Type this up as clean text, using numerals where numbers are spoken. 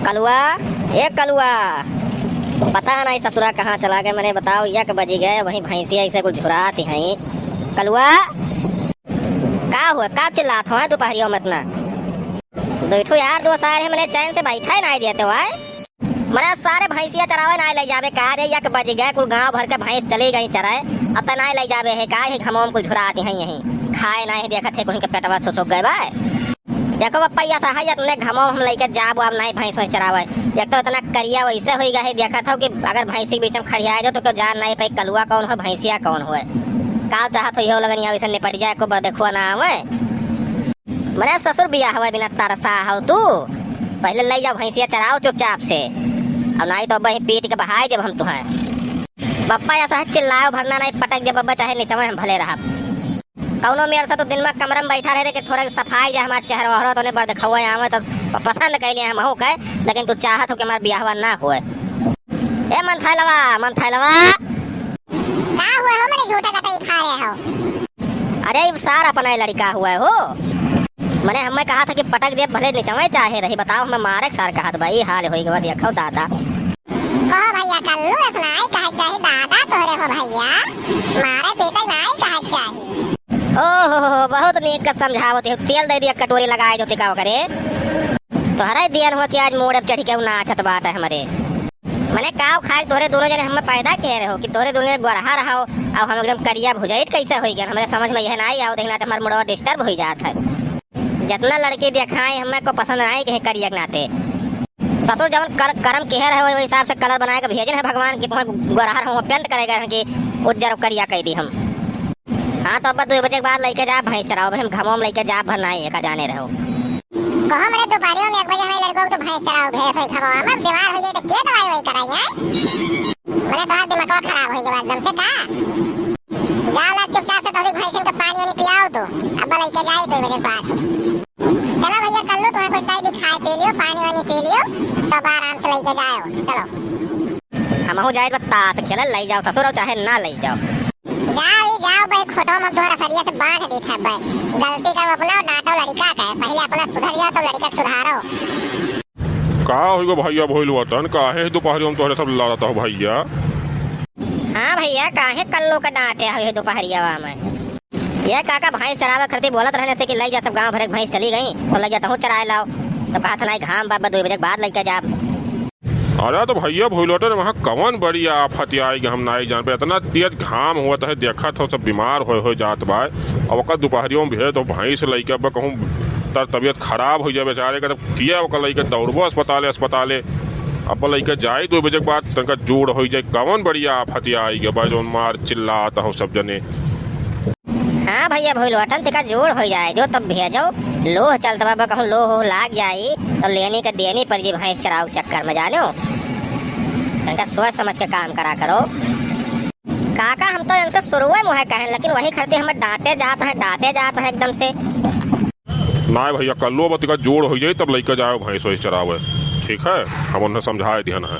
कलुआ, ए कलुआ, पता नहीं ससुरा कहाँ चला गया। मैंने बताओ 1 बज गए, वहीं भैंसिया ऐसे कुछ झुराती हैं। कलुआ का हुआ, का चिल्लात हो दोपहरियों में इतना? देखो यार, 2 साल है मैंने चैन से बैठा ही नहीं देते हुआ। मैंने सारे भैंसिया चरावे नहीं ले जावे का रे? 1 बज गए, कुल गांव भर के भैंस चली गई चराए, अब नहीं ले जावे है का? घमों कुछ झुराती हैं यहीं, खाए नहीं देखा थे कुछ के पेटवा सुसुक गए भाई। देखो पप्पा सा है अपने घमो हम लेके जाब अब नहीं भैंस में चरावे। एक तो इतना करिया वैसे हो गया है, देखा था कि अगर भैंसी बीच में खड़िया जाओ तो जान नहीं पाई कलुआ कौन हो भैंसिया कौन हो। का चाहत हो लगन वैसे निपट जाए को देखो ना हमें। मैंने ससुर बिया हुआ बिना तरसा हो तू, पहले ले जाओ भैंसिया चराओ चुपचाप से, अब नहीं तो बही पीट के बहाई देव हम तुम्हें। पप्पा ऐसा है चिल्लाओ भरना नहीं, पटक दे बब्बा चाहे नीचे में हम भले रहा। कौनो मेरे से तो दिन में कमरे में बैठा रहे कि थोड़ा सफाई जाए हमारे चेहरा वहरा तो नहीं बर्द खवा आवे तो पसंद कैलिए हम हो के, लेकिन तू चाहत हो कि हमारा बियाह ना हुए। ए मन थैलवा का हुआ हो? मैंने झूठा कटाई खा रहे हो। अरे सारा अपना लड़का हुआ है हो। मैंने हमें कहा था कि पटक दे भले नीचे चाहे रही, बताओ हमें मारे सार कहा भाई हाल होई गवा देखो दादा। कहो भैया कल्लू सुनाई कहे चाहे दादा तोरे हो भैया, मारे बेटा नहीं कहे चाहे। ओहो बहुत नीक का समझावत हो, तेल दे दिया कटोरी लगाए जो टिकाओ करे तो हरे दियन हो कि आज मोड़ चढ़ के नाचत बात है हमारे। मैंने काव खाए तोरे दोनों जने हमें पैदा किए रहो कि तोरे दोनों गोरहा रहो और हम एकदम करिया भुजाइत कैसे हो गया? हमारे समझ में यह नहीं आओ, देखना तो हमारा मुड़वा डिस्टर्ब हो जाता है। जितना लड़की दिखाए हमें को पसंद नहीं कि करिया के नाते। ससुर जब कर्म कह रहे हो हिसाब से कलर बनाए के भेजन है भगवान की तुम्हें गोरहा रहो पेंट करेगा कि उज्जर करिया कह दी हम। हाँ तो अब 2 बजे के बाद लेके जा भैंस चराओ, हम घमों में लेके जा भरना है का जाने रहो। कहो मैंने दोपहरियों में 1 बजे हमें लड़कों को तो भैंस चराओ भेस होई खवा हम बीमार हो जाए तो के दवाई वही कराई है? मैंने तो दिमाग खराब हो गया एकदम से का। जाला चुपचाप से तो भैंस को पानी वानी पियाओ तो अब लेके जाए 2 बजे बाद। चलो भैया कल्लू तुम्हें कुछ दे दी खाए पी लियो, पानी वानी पी लियो, तब आराम से लेके जाओ। चलो हम हो जाए तो ताश खेल ले जाओ ससुर चाहे ना ले जाओ। जाओ भाई खोटो मत तुम्हारा सरिया से बांध दी था भाई। गलती का अपना डांटो लड़का का, पहले अपना सुधर जाओ तो लड़का सुधारो। का होइगो भैया भइल वतन काहे दोपहरियों में तोहरे सब लड़ता हो भैया? हाँ भैया काहे कल्लू का डांटे हुए दोपहरिया में? ये काका भैंस चरावे करती बोलत रहने से कि ले जा सब गांव भर भैंस चली गई तो ले जाता हूँ चराए लाओ, तो कहा था नहीं घाम बाबा 2 बजे के बाद लेके जा। अरे तो भैया भूलोटे वहाँ कवन बड़ी आफत आएगी हम नहीं जान पे, इतना तेज घाम हुआ है देखा था सब बीमार हो जात बा। अब वक्त दोपहरियों में भेज तो भैंस लेके कहूँ तर तबीयत खराब हो जाए बेचारे का, तब किया लेके दौड़बो अस्पताले अब लेके जाए 2 बजे के बाद तनका जोड़ हो जाए। कवन बड़ी आफत आएगी भाई जो मार चिल्लाता हो सब जने। हाँ भैया भूल वटन तिका जोड़ हो जाए जो तब भेजो लोह चलता बाबा कहूँ लोह लाग जाए तो लेने का देनी पर जी भैंस चराओ चक्कर में जानो। इनका सोच समझ के काम करा करो। काका हम तो इनसे शुरू मुँह कहें, लेकिन वही करते हमें डांटे जाते हैं एकदम से। ना भैया कल्लो बतिका जोड़ हो जाए तब लेके जाओ भैंस वही चरावे, ठीक है? हम उन्हें समझाए दिया है।